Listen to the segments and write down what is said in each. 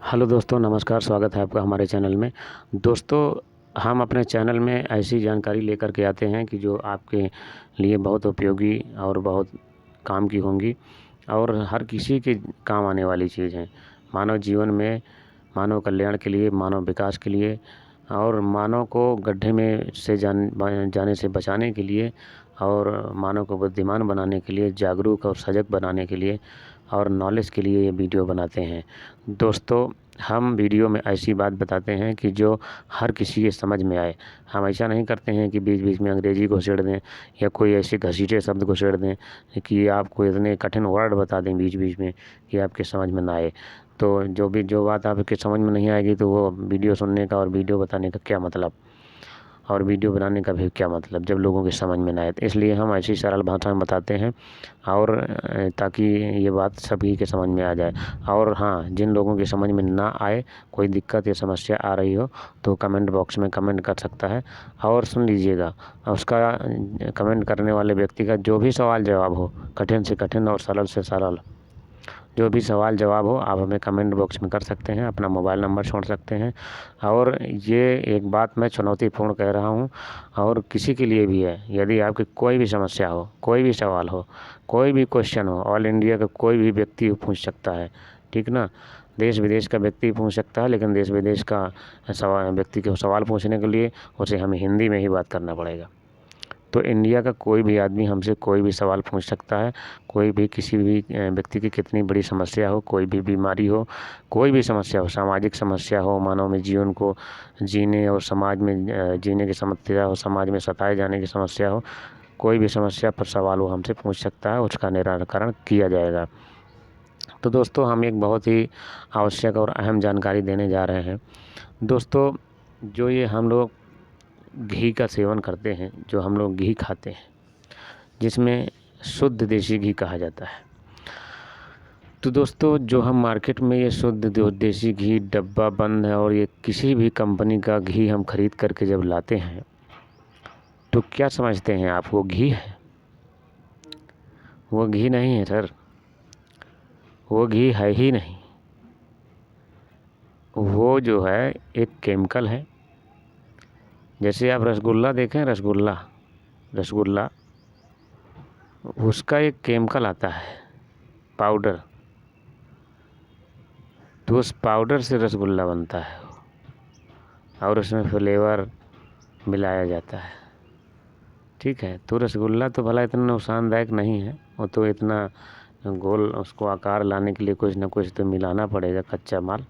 Hello दोस्तों, नमस्कार। स्वागत है आपका हमारे चैनल में। दोस्तों, हम अपने चैनल में ऐसी जानकारी लेकर के आते हैं कि जो आपके लिए बहुत उपयोगी और बहुत काम की होंगी और हर किसी के काम आने वाली चीज़ हैं। मानव जीवन में, मानव कल्याण के लिए, मानव विकास के लिए और मानव को गड्ढे में से जाने से बचाने के लिए और मानव को बुद्धिमान बनाने के लिए, जागरूक और सजग बनाने के लिए और नॉलेज के लिए ये वीडियो बनाते हैं। दोस्तों, हम वीडियो में ऐसी बात बताते हैं कि जो हर किसी के समझ में आए। हम ऐसा नहीं करते हैं कि बीच बीच में अंग्रेजी घुसेड़ दें या कोई ऐसे घसीटे शब्द घुसेड़ दें कि आपको इतने कठिन वर्ड बता दें बीच बीच में कि आपके समझ में ना आए। तो जो बात आपके समझ में नहीं आएगी तो वो वीडियो सुनने का और वीडियो बताने का क्या मतलब, और वीडियो बनाने का भी क्या मतलब जब लोगों के समझ में ना आए। तो इसलिए हम ऐसी सरल भाषा में बताते हैं और ताकि ये बात सभी के समझ में आ जाए। और हाँ, जिन लोगों के समझ में ना आए, कोई दिक्कत या समस्या आ रही हो तो कमेंट बॉक्स में कमेंट कर सकता है और सुन लीजिएगा। उसका कमेंट करने वाले व्यक्ति का जो भी सवाल जवाब हो, कठिन से कठिन और सरल से सरल, जो भी सवाल जवाब हो आप हमें कमेंट बॉक्स में कर सकते हैं, अपना मोबाइल नंबर छोड़ सकते हैं। और ये एक बात मैं चुनौतीपूर्ण कह रहा हूँ और किसी के लिए भी है। यदि आपकी कोई भी समस्या हो, कोई भी सवाल हो, कोई भी क्वेश्चन हो, ऑल इंडिया का कोई भी व्यक्ति पूछ सकता है, ठीक ना। देश विदेश का व्यक्ति पूछ सकता है, लेकिन देश विदेश का व्यक्ति के सवाल पूछने के लिए उसे हमें हिंदी में ही बात करना पड़ेगा। तो इंडिया का कोई भी आदमी हमसे कोई भी सवाल पूछ सकता है। कोई भी किसी भी व्यक्ति की कितनी बड़ी समस्या हो, कोई भी बीमारी हो, कोई भी समस्या हो, सामाजिक समस्या हो, मानव में जीवन को जीने और समाज में जीने की समस्या हो, समाज में सताए जाने की समस्या हो, कोई भी समस्या पर सवाल वो हमसे पूछ सकता है, उसका निराकरण किया जाएगा। तो दोस्तों, हम एक बहुत ही आवश्यक और अहम जानकारी देने जा रहे हैं। दोस्तों, जो ये हम लोग घी का सेवन करते हैं, जो हम लोग घी खाते हैं, जिसमें शुद्ध देसी घी कहा जाता है। तो दोस्तों, जो हम मार्केट में ये शुद्ध देसी घी डब्बा बंद है और ये किसी भी कंपनी का घी हम खरीद करके जब लाते हैं तो क्या समझते हैं आप, वो घी है? वो घी नहीं है सर, वो घी है ही नहीं। वो जो है एक केमिकल है। जैसे आप रसगुल्ला देखें, रसगुल्ला उसका एक केमिकल आता है, पाउडर। तो उस पाउडर से रसगुल्ला बनता है और उसमें फ्लेवर मिलाया जाता है, ठीक है। तो रसगुल्ला तो भला इतना नुकसानदायक नहीं है, वो तो इतना गोल उसको आकार लाने के लिए कुछ ना कुछ तो मिलाना पड़ेगा, कच्चा माल।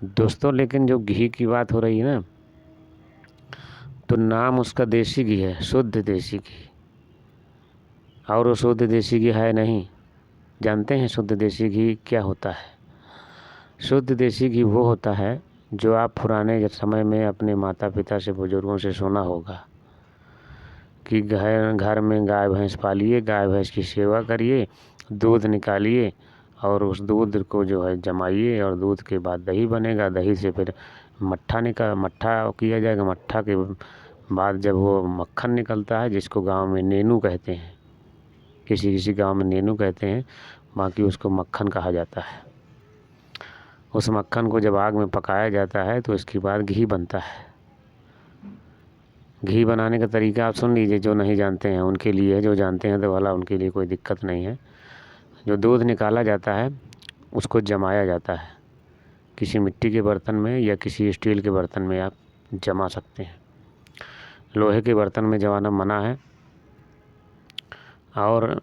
दोस्तों, लेकिन जो घी की बात हो रही है ना, तो नाम उसका देसी घी है, शुद्ध देसी घी। और वो शुद्ध देसी घी है नहीं। जानते हैं शुद्ध देसी घी क्या होता है? शुद्ध देसी घी वो होता है जो आप पुराने समय में अपने माता पिता से, बुजुर्गों से सुना होगा कि घर में गाय भैंस पालिए, गाय भैंस की सेवा करिए, दूध निकालिए और उस दूध को जो है जमाइए और दूध के बाद दही बनेगा, दही से फिर मट्ठा किया जाएगा। मट्ठा के बाद जब वो मक्खन निकलता है, जिसको गांव में नेनू कहते हैं, किसी किसी गांव में नेनू कहते हैं, बाकी उसको मक्खन कहा जाता है। उस मक्खन को जब आग में पकाया जाता है तो इसके बाद घी बनता है। घी बनाने का तरीका आप सुन लीजिए, जो नहीं जानते हैं उनके लिए, जो जानते हैं तो भला उनके लिए कोई दिक्कत नहीं है। जो दूध निकाला जाता है उसको जमाया जाता है, किसी मिट्टी के बर्तन में या किसी स्टील के बर्तन में आप जमा सकते हैं। लोहे के बर्तन में जमाना मना है और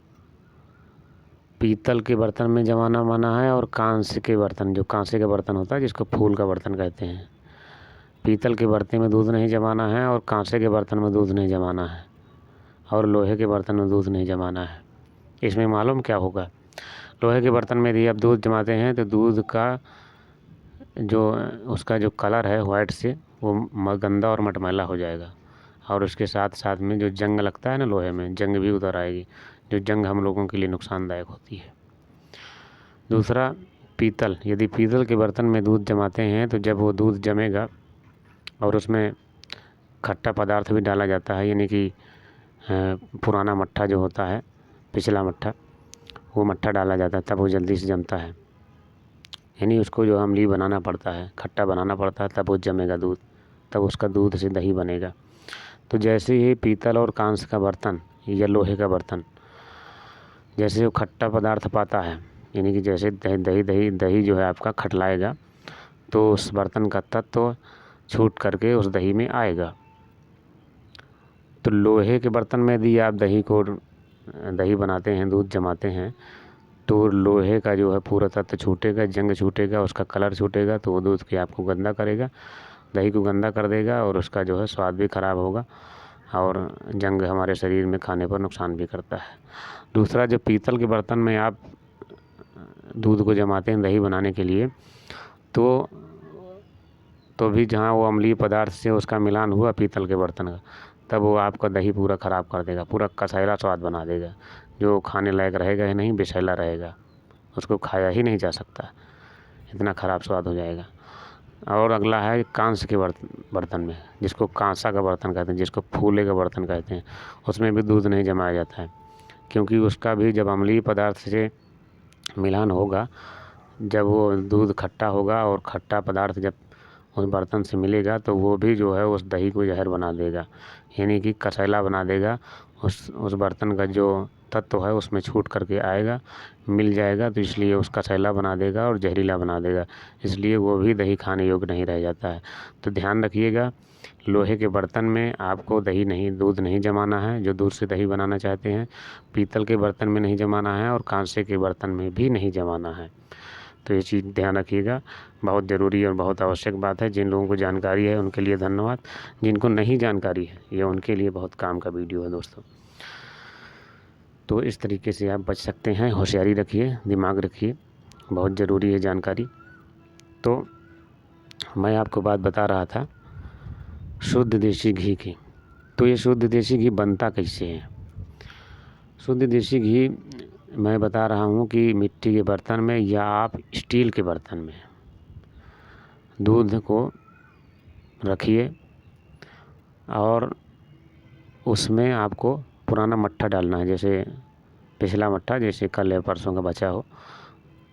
पीतल के बर्तन में जमाना मना है और कांसे के बर्तन, जो कांसे का बर्तन होता है जिसको फूल का बर्तन कहते हैं, पीतल के बर्तन में दूध नहीं जमाना है और कांसे के बर्तन में दूध नहीं जमाना है और लोहे के बर्तन में दूध नहीं जमाना है। इसमें मालूम क्या होगा? लोहे के बर्तन में यदि आप दूध जमाते हैं तो दूध का जो उसका जो कलर है वाइट से, वो गंदा और मटमैला हो जाएगा और उसके साथ साथ में जो जंग लगता है ना लोहे में, जंग भी उतर आएगी, जो जंग हम लोगों के लिए नुकसानदायक होती है। दूसरा, पीतल, यदि पीतल के बर्तन में दूध जमाते हैं तो जब वो दूध जमेगा और उसमें खट्टा पदार्थ भी डाला जाता है, यानी कि पुराना मट्ठा जो होता है, पिछला मट्ठा, वो मट्ठा डाला जाता है, तब वो जल्दी से जमता है। यानी उसको जो अम्लीय बनाना पड़ता है, खट्टा बनाना पड़ता है, तब वो जमेगा दूध, तब उसका दूध से दही बनेगा। तो जैसे ही पीतल और कांस्य का बर्तन या लोहे का बर्तन जैसे वो खट्टा पदार्थ पाता है, यानी कि जैसे दही जो है आपका खटलाएगा, तो उस बर्तन का तत्व छूट करके उस दही में आएगा। तो लोहे के बर्तन में यदि आप दही बनाते हैं, दूध जमाते हैं, तो लोहे का जो है पूरा तत्व छूटेगा, जंग छूटेगा, उसका कलर छूटेगा, तो वो दूध के आपको गंदा करेगा, दही को गंदा कर देगा, और उसका जो है स्वाद भी खराब होगा, और जंग हमारे शरीर में खाने पर नुकसान भी करता है। दूसरा, जो पीतल के बर्तन में आप दूध को जमाते हैं दही बनाने के लिए, तो भी जहाँ वो अम्लीय पदार्थ से उसका मिलान हुआ पीतल के बर्तन का, तब वो आपका दही पूरा ख़राब कर देगा, पूरा कसैला स्वाद बना देगा, जो खाने लायक रहेगा ही नहीं, विषैला रहेगा, उसको खाया ही नहीं जा सकता, इतना ख़राब स्वाद हो जाएगा। और अगला है कांस्य के बर्तन में, जिसको कांसा का बर्तन कहते हैं, जिसको फूले का बर्तन कहते हैं, उसमें भी दूध नहीं जमाया जाता है, क्योंकि उसका भी जब अम्लीय पदार्थ से मिलान होगा, जब वो दूध खट्टा होगा और खट्टा पदार्थ जब उस बर्तन से मिलेगा, तो वो भी जो है उस दही को जहर बना देगा, यानी कि कसैला बना देगा। उस बर्तन का जो तत्व है उसमें छूट करके आएगा, मिल जाएगा, तो इसलिए उसका कसैला बना देगा और जहरीला बना देगा, इसलिए वो भी दही खाने योग्य नहीं रह जाता है। तो ध्यान रखिएगा, लोहे के बर्तन में आपको दूध नहीं जमाना है, जो दूध से दही बनाना चाहते हैं। पीतल के बर्तन में नहीं जमाना है, और कांसे के बर्तन में भी नहीं जमाना है। तो ये चीज़ ध्यान रखिएगा, बहुत ज़रूरी और बहुत आवश्यक बात है। जिन लोगों को जानकारी है उनके लिए धन्यवाद, जिनको नहीं जानकारी है ये उनके लिए बहुत काम का वीडियो है दोस्तों। तो इस तरीके से आप बच सकते हैं, होशियारी रखिए, दिमाग रखिए, बहुत ज़रूरी है जानकारी। तो मैं आपको बात बता रहा था शुद्ध देसी घी की। तो ये शुद्ध देसी घी बनता कैसे है? शुद्ध देसी घी मैं बता रहा हूँ कि मिट्टी के बर्तन में या आप स्टील के बर्तन में दूध को रखिए, और उसमें आपको पुराना मट्ठा डालना है, जैसे पिछला मट्ठा, जैसे कल या परसों का बचा हो,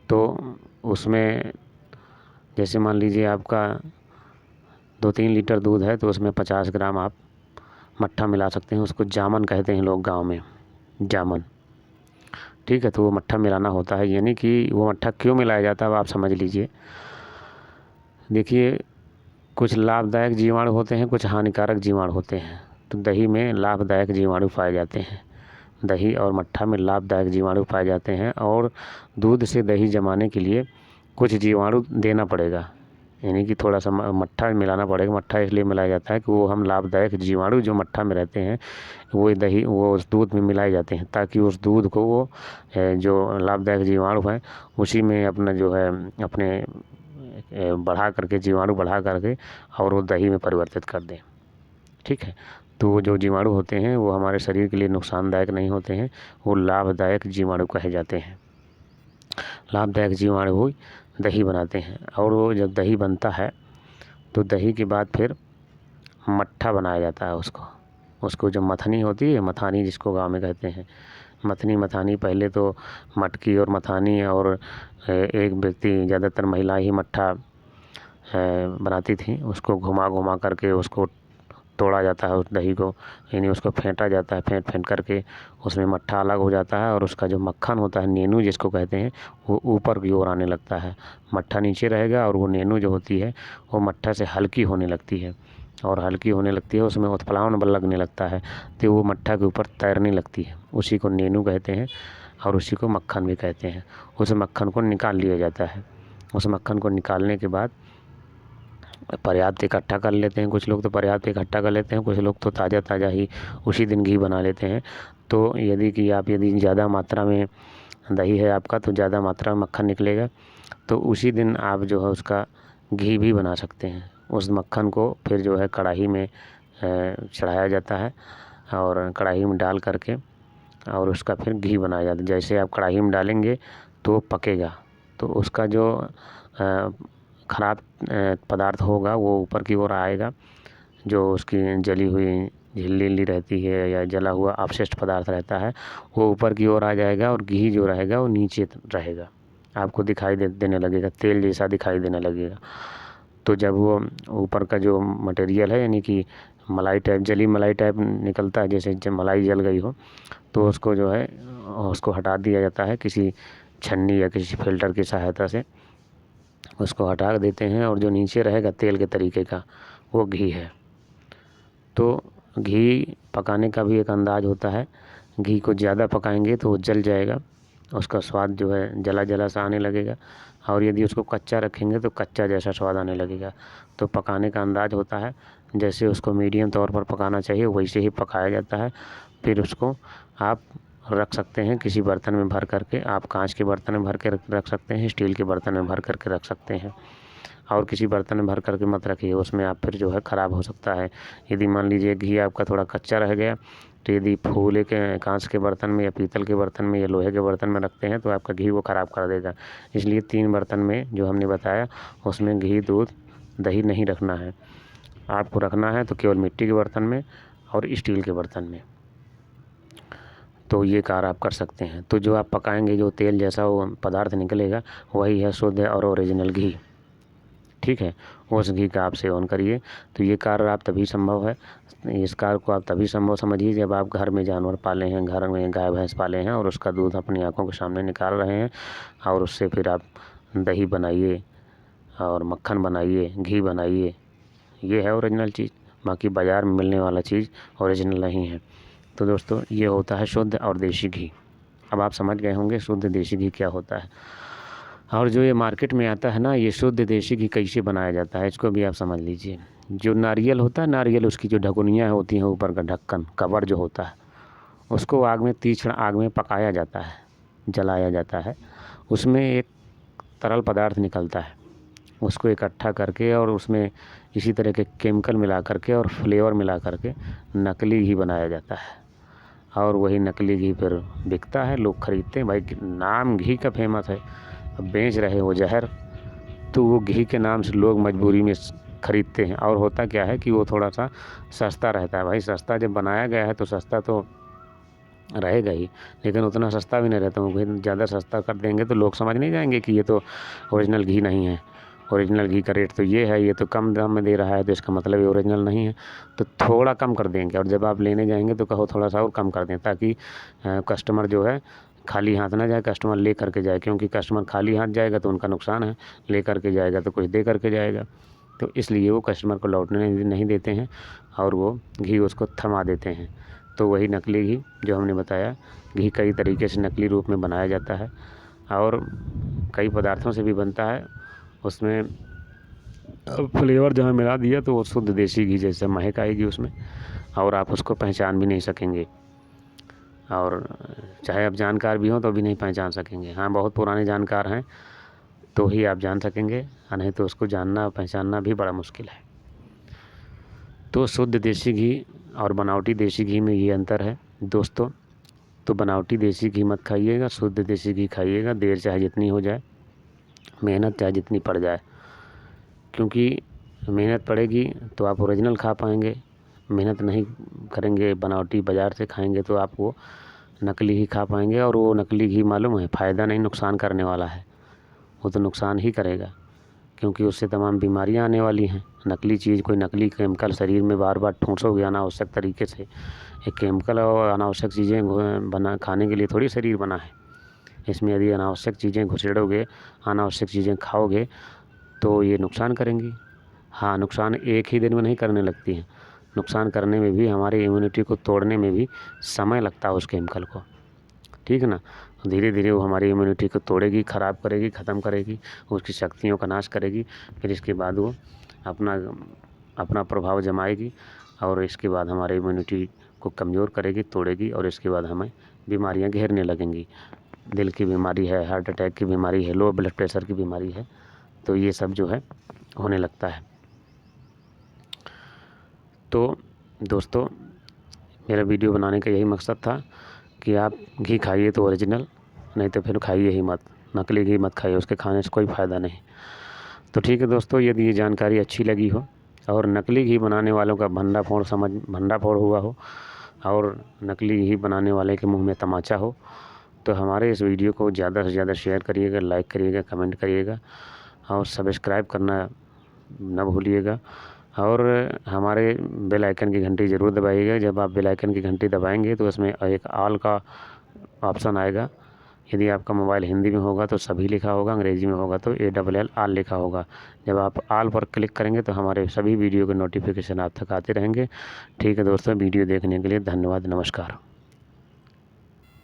तो उसमें जैसे मान लीजिए आपका 2-3 लीटर दूध है, तो उसमें 50 ग्राम आप मट्ठा मिला सकते हैं। उसको जामन कहते हैं लोग गांव में, जामन, ठीक है। तो वो मट्ठा मिलाना होता है, यानी कि वो मट्ठा क्यों मिलाया जाता है अब आप समझ लीजिए। देखिए, कुछ लाभदायक जीवाणु होते हैं, कुछ हानिकारक जीवाणु होते हैं। तो दही में लाभदायक जीवाणु पाए जाते हैं, दही और मट्ठा में लाभदायक जीवाणु पाए जाते हैं, और दूध से दही जमाने के लिए कुछ जीवाणु देना पड़ेगा, यानी कि थोड़ा सा मट्ठा मिलाना पड़ेगा। मट्ठा इसलिए मिलाया जाता है कि वो हम लाभदायक जीवाणु जो मट्ठा में रहते हैं वो उस दूध में मिलाए जाते हैं, ताकि उस दूध को वो जो लाभदायक जीवाणु है उसी में अपना जो है अपने जीवाणु बढ़ा करके और वो दही में परिवर्तित कर दें, ठीक है। तो जो जीवाणु होते हैं वो हमारे शरीर के लिए नुकसानदायक नहीं होते हैं, वो लाभदायक जीवाणु कहे जाते हैं। लाभदायक जीवाणु वो दही बनाते हैं, और वो जब दही बनता है तो दही के बाद फिर मट्ठा बनाया जाता है। उसको जो मथनी होती है, मथानी जिसको गाँव में कहते हैं, मथानी पहले तो मटकी और मथानी और एक व्यक्ति, ज़्यादातर महिला ही मट्ठा बनाती थी। उसको घुमा घुमा करके उसको तोड़ा जाता है, उस दही को, यानी उसको फेंटा जाता है, फेंट करके उसमें मट्ठा अलग हो जाता है, और उसका जो मक्खन होता है, नेनू जिसको कहते हैं, वो ऊपर की ओर आने लगता है। मट्ठा नीचे रहेगा और वो नेनू जो होती है वो मट्ठा से हल्की होने लगती है, और हल्की होने लगती है उसमें उत्प्लावन बल लगने लगता है, तो वो मट्ठा के ऊपर तैरने लगती है। उसी को नेनू कहते हैं, और उसी को मक्खन भी कहते हैं। उस मक्खन को निकाल लिया जाता है। उस मक्खन को निकालने के बाद पर्याप्त इकट्ठा कर लेते हैं, कुछ लोग तो पर्याप्त इकट्ठा कर लेते हैं, कुछ लोग तो ताज़ा ही उसी दिन घी बना लेते हैं। तो यदि ज़्यादा मात्रा में दही है आपका, तो ज़्यादा मात्रा में मक्खन निकलेगा, तो उसी दिन आप जो है उसका घी भी बना सकते हैं। उस मक्खन को फिर जो है कढ़ाई में चढ़ाया जाता है, और कढ़ाई में डाल करके और उसका फिर घी बनाया जाता है। जैसे आप कढ़ाई में डालेंगे तो पकेगा, तो उसका जो खराब पदार्थ होगा वो ऊपर की ओर आएगा, जो उसकी जली हुई झिल्ली रहती है या जला हुआ अपशिष्ट पदार्थ रहता है वो ऊपर की ओर आ जाएगा, और घी जो रहेगा वो नीचे रहेगा, आपको दिखाई देने लगेगा, तेल जैसा दिखाई देने लगेगा। तो जब वो ऊपर का जो मटेरियल है यानी कि मलाई टाइप, जली मलाई टाइप निकलता है, जैसे जब मलाई जल गई हो तो उसको जो है उसको हटा दिया जाता है किसी छन्नी या किसी फिल्टर की सहायता से, उसको हटा देते हैं। और जो नीचे रहेगा तेल के तरीके का वो घी है। तो घी पकाने का भी एक अंदाज होता है। घी को ज़्यादा पकाएंगे तो वो जल जाएगा, उसका स्वाद जो है जला जला सा आने लगेगा। और यदि उसको कच्चा रखेंगे तो कच्चा जैसा स्वाद आने लगेगा। तो पकाने का अंदाज होता है, जैसे उसको मीडियम तौर पर पकाना चाहिए वैसे ही पकाया जाता है। फिर उसको आप रख सकते हैं किसी बर्तन में भर करके। आप कांच के बर्तन में भर के रख सकते हैं, स्टील के बर्तन में भर करके रख सकते हैं। और किसी बर्तन में भर करके मत रखिए, उसमें आप फिर जो है ख़राब हो सकता है। यदि मान लीजिए घी आपका थोड़ा कच्चा रह गया, तो यदि फूले के कांच के बर्तन में या पीतल के बर्तन में या लोहे के बर्तन में रखते हैं तो आपका घी वो ख़राब कर देगा। इसलिए 3 बर्तन में जो हमने बताया उसमें घी, दूध, दही नहीं रखना है। आपको रखना है तो केवल मिट्टी के बर्तन में और स्टील के बर्तन में। तो ये कार्य आप कर सकते हैं। तो जो आप पकाएंगे, जो तेल जैसा वो पदार्थ निकलेगा वही है शुद्ध और ओरिजिनल घी। ठीक है, उस घी का आप सेवन करिए। तो ये कार्य आप तभी संभव है, इस कार्य को आप तभी संभव समझिए जब आप घर में जानवर पाले हैं, घर में गाय भैंस पाले हैं और उसका दूध अपनी आंखों के सामने निकाल रहे हैं और उससे फिर आप दही बनाइए और मक्खन बनाइए, घी बनाइए। ये है ओरिजिनल चीज़। बाकी बाज़ार में मिलने वाला चीज़ ओरिजिनल नहीं है। तो दोस्तों ये होता है शुद्ध और देसी घी। अब आप समझ गए होंगे शुद्ध देसी घी क्या होता है। और जो ये मार्केट में आता है ना, ये शुद्ध देसी घी कैसे बनाया जाता है इसको भी आप समझ लीजिए। जो नारियल होता है, नारियल उसकी जो ढकुनियाँ होती हैं, ऊपर का ढक्कन कवर जो होता है, उसको आग में, तीक्ष्ण आग में पकाया जाता है, जलाया जाता है। उसमें एक तरल पदार्थ निकलता है, उसको इकट्ठा करके और उसमें इसी तरह के केमिकल मिला करके और फ्लेवर मिला करके नकली घी बनाया जाता है। और वही नकली घी फिर बिकता है, लोग खरीदते हैं। भाई नाम घी का फेमस है, अब बेच रहे वो जहर, तो वो घी के नाम से लोग मजबूरी में खरीदते हैं। और होता क्या है कि वो थोड़ा सा सस्ता रहता है। भाई सस्ता जब बनाया गया है तो सस्ता तो रहेगा ही, लेकिन उतना सस्ता भी नहीं रहता। वो ज़्यादा सस्ता कर देंगे तो लोग समझ नहीं जाएंगे कि ये तो ओरिजिनल घी नहीं है। ओरिजिनल घी का रेट तो ये है, ये तो कम दाम में दे रहा है तो इसका मतलब ये ओरिजिनल नहीं है। तो थोड़ा कम कर देंगे और जब आप लेने जाएंगे तो कहो थोड़ा सा और कम कर दें, ताकि कस्टमर जो है खाली हाथ ना जाए, कस्टमर ले करके जाए। क्योंकि कस्टमर खाली हाथ जाएगा तो उनका नुकसान है, ले करके जाएगा तो कुछ दे करके जाएगा। तो इसलिए वो कस्टमर को लौटने नहीं देते हैं और वो घी उसको थमा देते हैं। तो वही नकली घी जो हमने बताया, घी कई तरीके से नकली रूप में बनाया जाता है और कई पदार्थों से भी बनता है। उसमें फ्लेवर जहाँ मिला दिया तो वो शुद्ध देसी घी जैसे महक आएगी उसमें, और आप उसको पहचान भी नहीं सकेंगे। और चाहे आप जानकार भी हों तो भी नहीं पहचान सकेंगे। हाँ, बहुत पुराने जानकार हैं तो ही आप जान सकेंगे, नहीं तो उसको जानना पहचानना भी बड़ा मुश्किल है। तो शुद्ध देसी घी और बनावटी देसी घी में ये अंतर है दोस्तों। तो बनावटी देसी घी मत खाइएगा, शुद्ध देसी घी खाइएगा। देर चाहे जितनी हो जाए, मेहनत चाहे जितनी पड़ जाए, क्योंकि मेहनत पड़ेगी तो आप ओरिजिनल खा पाएंगे। मेहनत नहीं करेंगे, बनावटी बाज़ार से खाएंगे तो आप वो नकली ही खा पाएंगे। और वो नकली घी मालूम है फ़ायदा नहीं, नुकसान करने वाला है। वो तो नुकसान ही करेगा, क्योंकि उससे तमाम बीमारियां आने वाली हैं। नकली चीज़, कोई नकली केमिकल शरीर में बार बार ठूंसोगे अनावश्यक तरीके से। एक केमिकल और अनावश्यक चीज़ें बना खाने के लिए थोड़ी शरीर बना है। इसमें यदि अनावश्यक चीज़ें घुसेड़ोगे, अनावश्यक चीज़ें खाओगे तो ये नुकसान करेंगी। हाँ, नुकसान एक ही दिन में नहीं करने लगती हैं, नुकसान करने में भी, हमारी इम्यूनिटी को तोड़ने में भी समय लगता है उस केमिकल को। ठीक है ना। धीरे धीरे वो हमारी इम्यूनिटी को तोड़ेगी, ख़राब करेगी, ख़त्म करेगी, उसकी शक्तियों का नाश करेगी। फिर इसके बाद वो अपना अपना प्रभाव जमाएगी और इसके बाद हमारी इम्यूनिटी को कमज़ोर करेगी, तोड़ेगी। और इसके बाद हमें बीमारियां घेरने लगेंगी। दिल की बीमारी है, हार्ट अटैक की बीमारी है, लो ब्लड प्रेशर की बीमारी है, तो ये सब जो है होने लगता है। तो दोस्तों, मेरा वीडियो बनाने का यही मकसद था कि आप घी खाइए तो ओरिजिनल, नहीं तो फिर खाइए ही मत। नकली घी मत खाइए, उसके खाने से कोई फ़ायदा नहीं। तो ठीक है दोस्तों, यदि ये जानकारी अच्छी लगी हो और नकली घी बनाने वालों का भंडाफोड़ हुआ हो और नकली घी बनाने वाले के मुंह में तमाचा हो, तो हमारे इस वीडियो को ज़्यादा से ज़्यादा शेयर करिएगा, लाइक करिएगा, कमेंट करिएगा और सब्सक्राइब करना ना भूलिएगा। और हमारे बेल आइकन की घंटी ज़रूर दबाइएगा। जब आप बेल आइकन की घंटी दबाएंगे तो उसमें एक ऑल का ऑप्शन आएगा। यदि आपका मोबाइल हिंदी में होगा तो सभी लिखा होगा, अंग्रेजी में होगा तो ALL ऑल लिखा होगा। जब आप ऑल पर क्लिक करेंगे तो हमारे सभी वीडियो के नोटिफिकेशन आप तक आते रहेंगे। ठीक है दोस्तों, वीडियो देखने के लिए धन्यवाद, नमस्कार।